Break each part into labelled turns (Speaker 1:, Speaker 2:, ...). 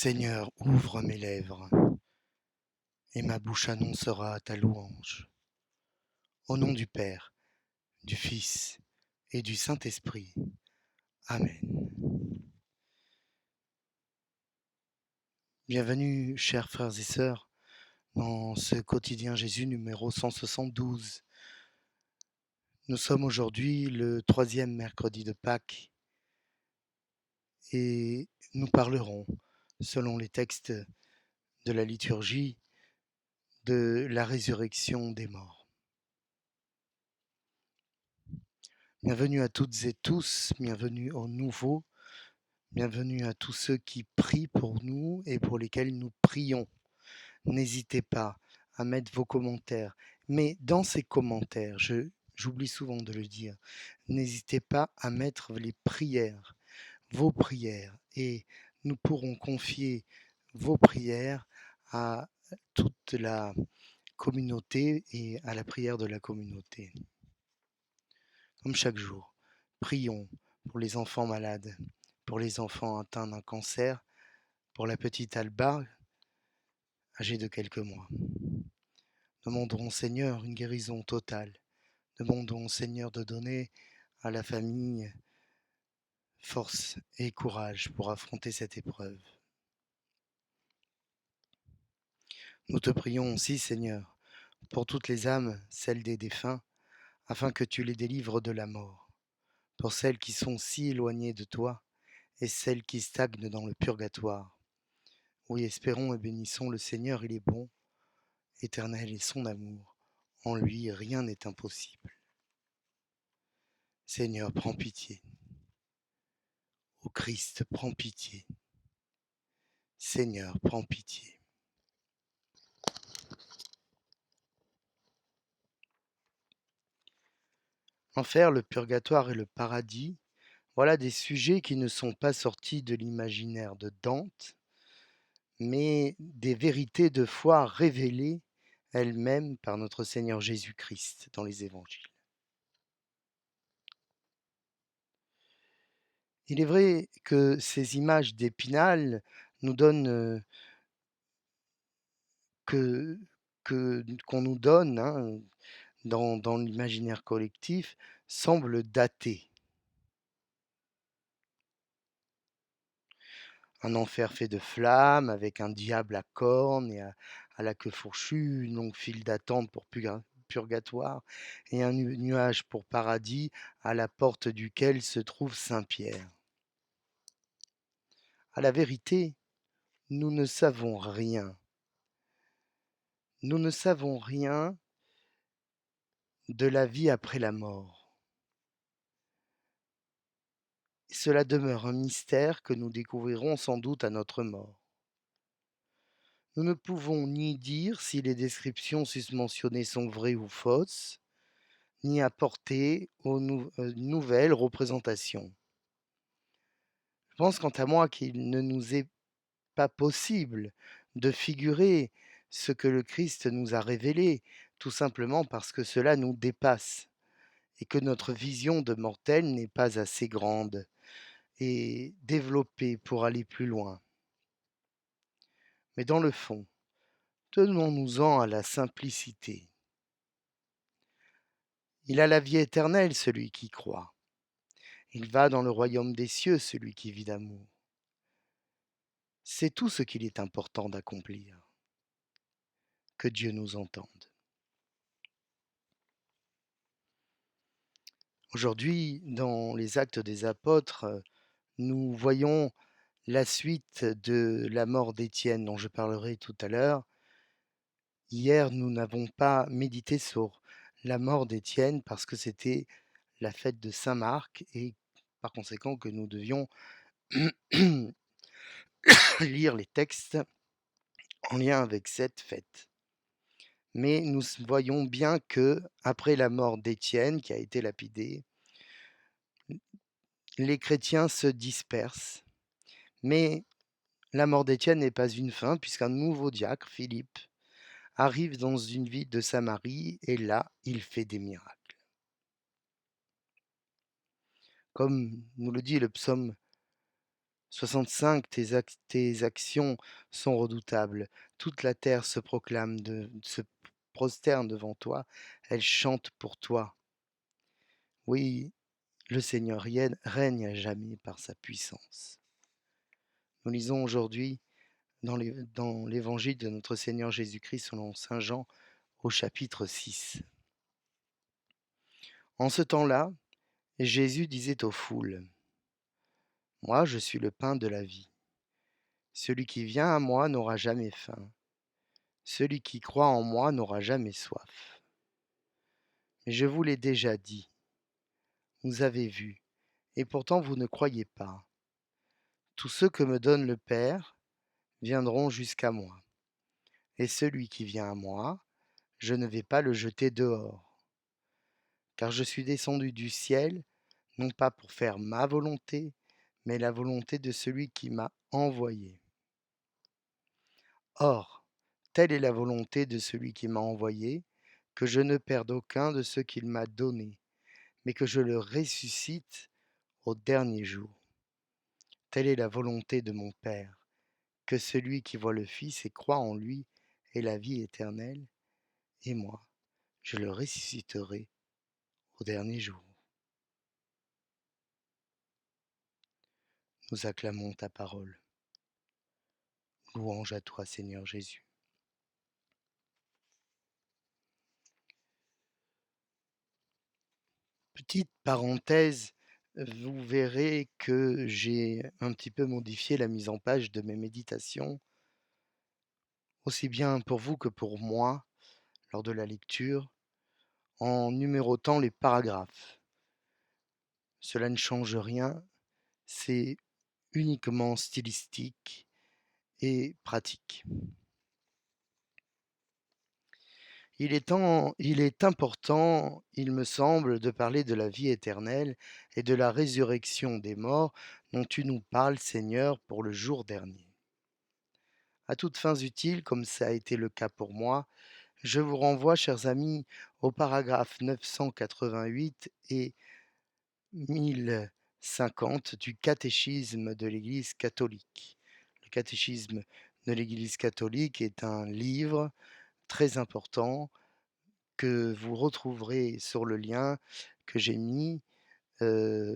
Speaker 1: Seigneur, ouvre mes lèvres, et ma bouche annoncera ta louange. Au nom du Père, du Fils et du Saint-Esprit. Amen. Bienvenue, chers frères et sœurs, dans ce quotidien Jésus numéro 172. Nous sommes aujourd'hui le 3e mercredi de Pâques et nous parlerons, selon les textes de la liturgie, de la résurrection des morts. Bienvenue à toutes et tous, bienvenue aux nouveaux, bienvenue à tous ceux qui prient pour nous et pour lesquels nous prions. N'hésitez pas à mettre vos commentaires, mais dans ces commentaires, j'oublie souvent de le dire, n'hésitez pas à mettre les prières, vos prières, et nous pourrons confier vos prières à toute la communauté et à la prière de la communauté. Comme chaque jour, prions pour les enfants malades, pour les enfants atteints d'un cancer, pour la petite Alba, âgée de quelques mois. Demandons au Seigneur une guérison totale. Demandons au Seigneur de donner à la famille force et courage pour affronter cette épreuve. Nous te prions aussi, Seigneur, pour toutes les âmes, celles des défunts, afin que tu les délivres de la mort, pour celles qui sont si éloignées de toi et celles qui stagnent dans le purgatoire. Oui, espérons et bénissons le Seigneur, il est bon, éternel est son amour. En lui, rien n'est impossible. Seigneur, prends pitié. Ô Christ, prends pitié. Seigneur, prends pitié. L'enfer, le purgatoire et le paradis, voilà des sujets qui ne sont pas sortis de l'imaginaire de Dante, mais des vérités de foi révélées elles-mêmes par notre Seigneur Jésus-Christ dans les évangiles. Il est vrai que ces images d'Épinal nous donnent qu'on nous donne dans l'imaginaire collectif semblent datées. Un enfer fait de flammes, avec un diable à cornes et à la queue fourchue, une longue file d'attente pour purgatoire, et un nuage pour paradis, à la porte duquel se trouve Saint-Pierre. À la vérité, nous ne savons rien. Nous ne savons rien de la vie après la mort. Cela demeure un mystère que nous découvrirons sans doute à notre mort. Nous ne pouvons ni dire si les descriptions susmentionnées sont vraies ou fausses, ni apporter aux nouvelles représentations. Je pense quant à moi qu'il ne nous est pas possible de figurer ce que le Christ nous a révélé, tout simplement parce que cela nous dépasse et que notre vision de mortel n'est pas assez grande et développée pour aller plus loin. Mais dans le fond, tenons-nous-en à la simplicité. Il a la vie éternelle, celui qui croit. Il va dans le royaume des cieux, celui qui vit d'amour. C'est tout ce qu'il est important d'accomplir. Que Dieu nous entende. Aujourd'hui, dans les Actes des Apôtres, nous voyons la suite de la mort d'Étienne, dont je parlerai tout à l'heure. Hier, nous n'avons pas médité sur la mort d'Étienne parce que c'était la fête de Saint Marc et par conséquent que nous devions lire les textes en lien avec cette fête. Mais nous voyons bien que, après la mort d'Étienne, qui a été lapidé, les chrétiens se dispersent. Mais la mort d'Étienne n'est pas une fin, puisqu'un nouveau diacre, Philippe, arrive dans une ville de Samarie, et là, il fait des miracles. Comme nous le dit le psaume 65, tes actions sont redoutables. Toute la terre se prosterne devant toi, elle chante pour toi. Oui, le Seigneur règne à jamais par sa puissance. Nous lisons aujourd'hui dans l'évangile de notre Seigneur Jésus-Christ selon saint Jean au chapitre 6. En ce temps-là, Jésus disait aux foules, moi je suis le pain de la vie. Celui qui vient à moi n'aura jamais faim. Celui qui croit en moi n'aura jamais soif. Mais je vous l'ai déjà dit, vous avez vu, et pourtant vous ne croyez pas. Tous ceux que me donne le Père viendront jusqu'à moi. Et celui qui vient à moi, je ne vais pas le jeter dehors. Car je suis descendu du ciel, non pas pour faire ma volonté, mais la volonté de celui qui m'a envoyé. Or, telle est la volonté de celui qui m'a envoyé, que je ne perde aucun de ce qu'il m'a donné, mais que je le ressuscite au dernier jour. Telle est la volonté de mon Père, que celui qui voit le Fils et croit en lui ait la vie éternelle, et moi, je le ressusciterai au dernier jour. Nous acclamons ta parole. Louange à toi, Seigneur Jésus. Petite parenthèse, vous verrez que j'ai un petit peu modifié la mise en page de mes méditations, aussi bien pour vous que pour moi, lors de la lecture, en numérotant les paragraphes. Cela ne change rien, c'est uniquement stylistique et pratique. Il est important, il me semble, de parler de la vie éternelle et de la résurrection des morts dont tu nous parles, Seigneur, pour le jour dernier. À toutes fins utiles, comme ça a été le cas pour moi, je vous renvoie, chers amis, aux paragraphes 988 et 1050 du catéchisme de l'Église catholique. Le catéchisme de l'Église catholique est un livre très important que vous retrouverez sur le lien que j'ai mis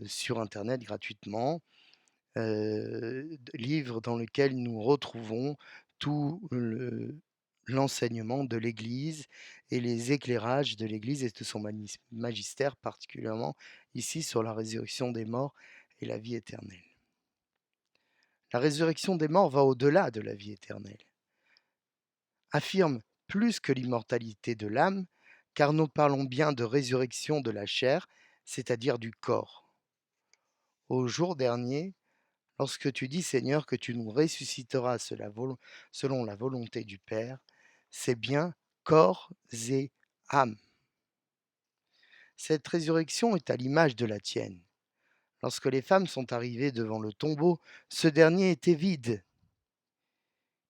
Speaker 1: sur Internet gratuitement, livre dans lequel nous retrouvons tout l'enseignement de l'Église et les éclairages de l'Église et de son magistère, particulièrement ici sur la résurrection des morts et la vie éternelle. La résurrection des morts va au-delà de la vie éternelle, affirme plus que l'immortalité de l'âme, car nous parlons bien de résurrection de la chair, c'est-à-dire du corps. Au jour dernier, lorsque tu dis, Seigneur, que tu nous ressusciteras selon la volonté du Père, c'est bien corps et âme. Cette résurrection est à l'image de la tienne. Lorsque les femmes sont arrivées devant le tombeau, ce dernier était vide.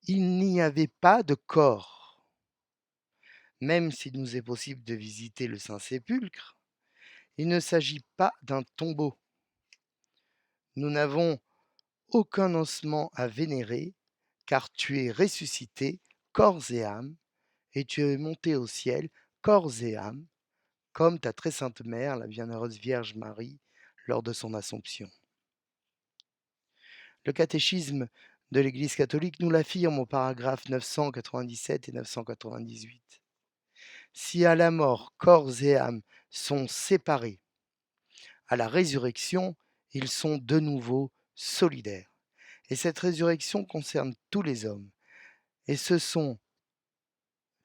Speaker 1: Il n'y avait pas de corps. Même s'il nous est possible de visiter le Saint-Sépulcre, il ne s'agit pas d'un tombeau. Nous n'avons aucun ossement à vénérer, car tu es ressuscité, corps et âme, et tu es monté au ciel, corps et âme, comme ta très sainte mère, la bienheureuse Vierge Marie, lors de son Assomption. Le catéchisme de l'Église catholique nous l'affirme au paragraphe 997 et 998. Si à la mort, corps et âme sont séparés, à la résurrection, ils sont de nouveau solidaires. Et cette résurrection concerne tous les hommes. Et ce sont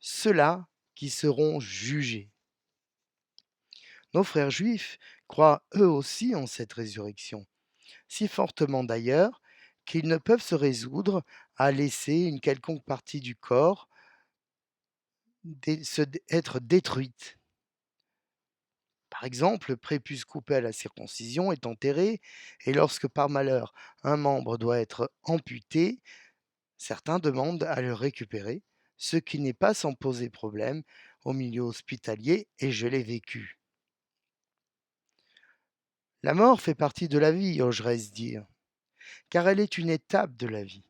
Speaker 1: ceux-là qui seront jugés. Nos frères juifs croient eux aussi en cette résurrection, si fortement d'ailleurs qu'ils ne peuvent se résoudre à laisser une quelconque partie du corps être détruite. Par exemple, le prépuce coupé à la circoncision est enterré, et lorsque par malheur un membre doit être amputé, certains demandent à le récupérer, ce qui n'est pas sans poser problème au milieu hospitalier, et je l'ai vécu. La mort fait partie de la vie, oserais-je dire. car elle est une étape de la vie.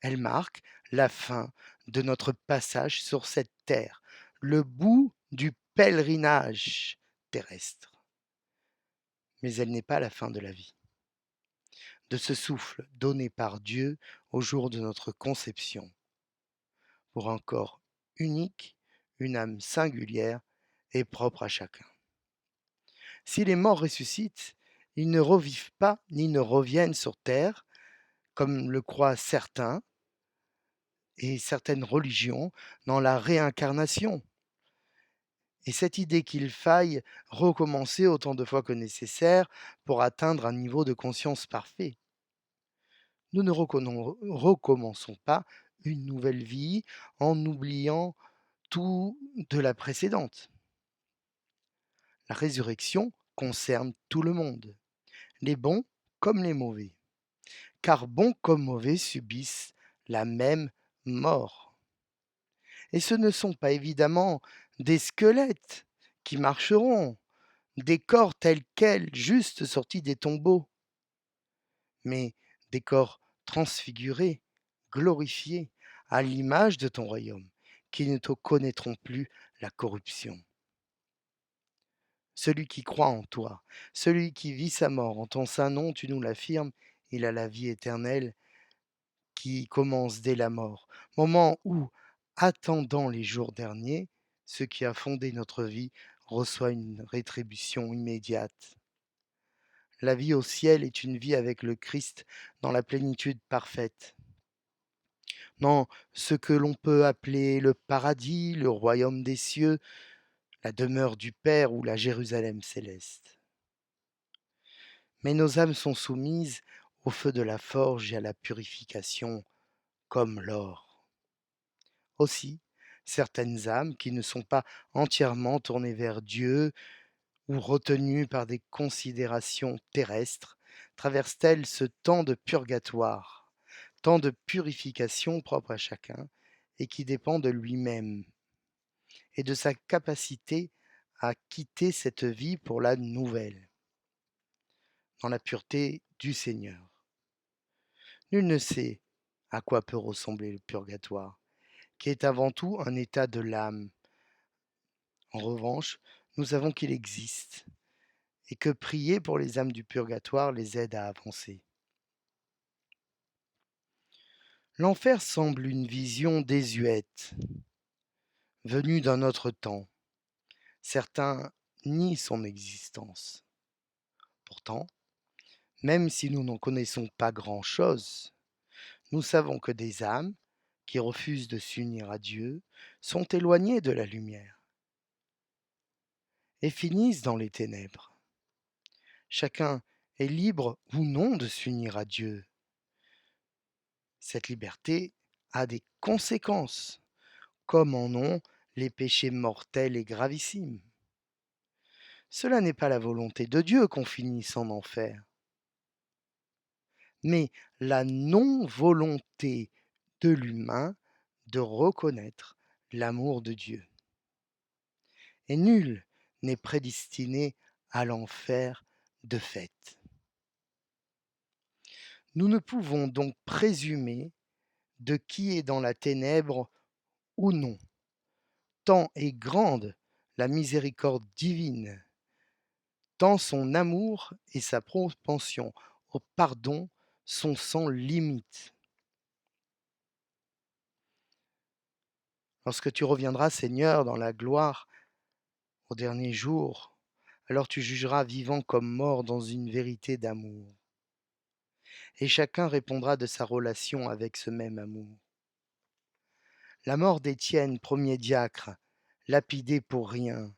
Speaker 1: Elle marque la fin de notre passage sur cette terre, le bout du pèlerinage terrestre. Mais elle n'est pas la fin de la vie, de ce souffle donné par Dieu au jour de notre conception, pour un corps unique, une âme singulière et propre à chacun. Si les morts ressuscitent, ils ne revivent pas ni ne reviennent sur terre, comme le croient certains et certaines religions, dans la réincarnation. Et cette idée qu'il faille recommencer autant de fois que nécessaire pour atteindre un niveau de conscience parfait. Nous ne recommençons pas une nouvelle vie en oubliant tout de la précédente. La résurrection concerne tout le monde, les bons comme les mauvais, car bons comme mauvais subissent la même mort. Et ce ne sont pas évidemment des squelettes qui marcheront, des corps tels quels, juste sortis des tombeaux, mais des corps transfigurés, glorifiés, à l'image de ton royaume, qui ne te connaîtront plus la corruption. Celui qui croit en toi, celui qui vit sa mort en ton saint nom, tu nous l'affirmes, il a la vie éternelle qui commence dès la mort, moment où, attendant les jours derniers, ce qui a fondé notre vie reçoit une rétribution immédiate. La vie au ciel est une vie avec le Christ dans la plénitude parfaite, dans ce que l'on peut appeler le paradis, le royaume des cieux, la demeure du Père ou la Jérusalem céleste. Mais nos âmes sont soumises au feu de la forge et à la purification comme l'or. Aussi, certaines âmes qui ne sont pas entièrement tournées vers Dieu ou retenues par des considérations terrestres traversent-elles ce temps de purgatoire, temps de purification propre à chacun et qui dépend de lui-même et de sa capacité à quitter cette vie pour la nouvelle, dans la pureté du Seigneur. Nul ne sait à quoi peut ressembler le purgatoire, qui est avant tout un état de l'âme. En revanche, nous savons qu'il existe et que prier pour les âmes du purgatoire les aide à avancer. L'enfer semble une vision désuète, venue d'un autre temps. Certains nient son existence. Pourtant, même si nous n'en connaissons pas grand-chose, nous savons que des âmes qui refusent de s'unir à Dieu sont éloignées de la lumière et finissent dans les ténèbres. Chacun est libre ou non de s'unir à Dieu. Cette liberté a des conséquences, comme en ont les péchés mortels et gravissimes. Cela n'est pas la volonté de Dieu qu'on finisse en enfer, mais la non-volonté de l'humain de reconnaître l'amour de Dieu. Et nul n'est prédestiné à l'enfer de fait. Nous ne pouvons donc présumer de qui est dans la ténèbre ou non. Tant est grande la miséricorde divine, tant son amour et sa propension au pardon sont sans limite. Lorsque tu reviendras, Seigneur, dans la gloire au dernier jour, alors tu jugeras vivant comme mort dans une vérité d'amour. Et chacun répondra de sa relation avec ce même amour. La mort d'Étienne, premier diacre, lapidé pour rien,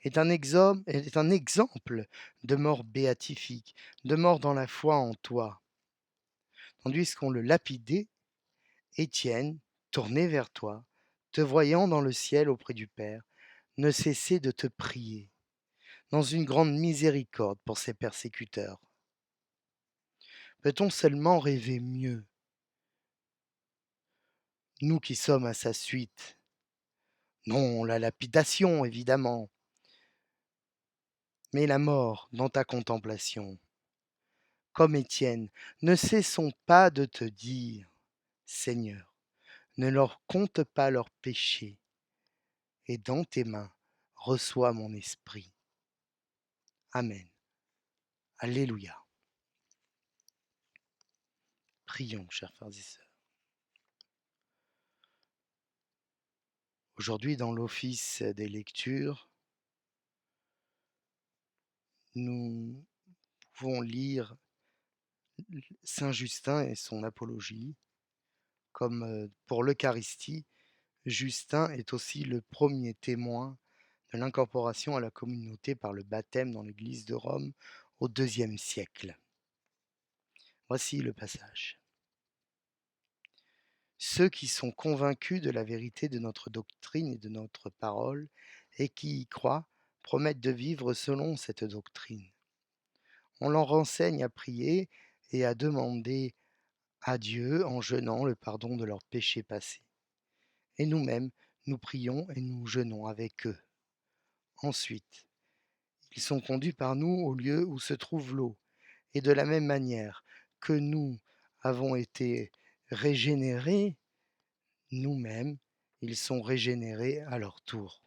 Speaker 1: est un exemple de mort béatifique, de mort dans la foi en toi. Tandis qu'on le lapidait, Étienne, tourné vers toi, te voyant dans le ciel auprès du Père, ne cessait de te prier, dans une grande miséricorde pour ses persécuteurs. Peut-on seulement rêver mieux, nous qui sommes à sa suite? Non, la lapidation, évidemment, mais la mort dans ta contemplation. comme Étienne, ne cessons pas de te dire, Seigneur, ne leur compte pas leurs péchés, et dans tes mains, reçois mon esprit. Amen. Alléluia. Prions, chers frères et sœurs. Aujourd'hui, dans l'office des lectures, nous pouvons lire Saint Justin et son apologie. Comme pour l'Eucharistie, Justin est aussi le premier témoin de l'incorporation à la communauté par le baptême dans l'Église de Rome au IIe siècle. Voici le passage. Ceux qui sont convaincus de la vérité de notre doctrine et de notre parole, et qui y croient, promettent de vivre selon cette doctrine. On leur renseigne à prier et à demander à Dieu en jeûnant le pardon de leurs péchés passés. Et nous-mêmes, nous prions et nous jeûnons avec eux. Ensuite, ils sont conduits par nous au lieu où se trouve l'eau, et de la même manière que nous avons été régénérés, nous-mêmes, ils sont régénérés à leur tour.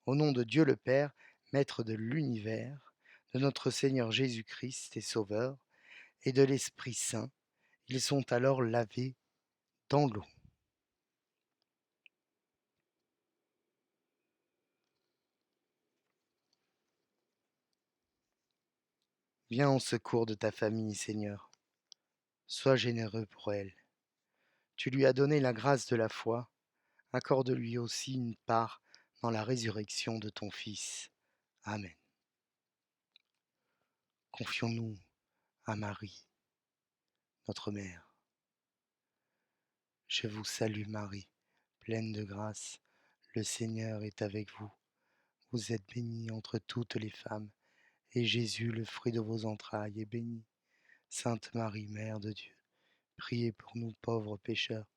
Speaker 1: Au nom de Dieu le Père, Maître de l'univers, de notre Seigneur Jésus-Christ et Sauveur, et de l'Esprit Saint, ils sont alors lavés dans l'eau. Viens en secours de ta famille, Seigneur. Sois généreux pour elle. Tu lui as donné la grâce de la foi, accorde-lui aussi une part dans la résurrection de ton Fils. Amen. Confions-nous à Marie, notre Mère. Je vous salue Marie, pleine de grâce, le Seigneur est avec vous. Vous êtes bénie entre toutes les femmes, et Jésus, le fruit de vos entrailles, est béni. Sainte Marie, Mère de Dieu, priez pour nous pauvres pécheurs,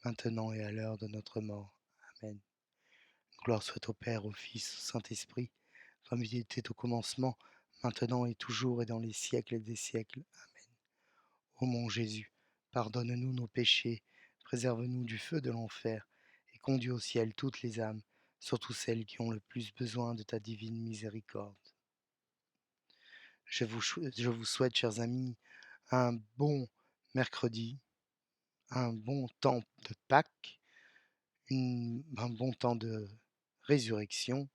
Speaker 1: maintenant et à l'heure de notre mort. Amen. Gloire soit au Père, au Fils, au Saint-Esprit, comme il était au commencement, maintenant et toujours et dans les siècles des siècles. Amen. Ô mon Jésus, pardonne-nous nos péchés, préserve-nous du feu de l'enfer, et conduis au ciel toutes les âmes, surtout celles qui ont le plus besoin de ta divine miséricorde. Je vous souhaite, chers amis, un bon mercredi, un bon temps de Pâques, un bon temps de résurrection.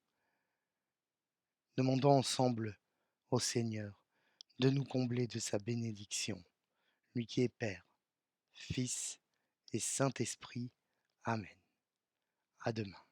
Speaker 1: Demandons ensemble au Seigneur de nous combler de sa bénédiction, lui qui est Père, Fils et Saint-Esprit. Amen. À demain.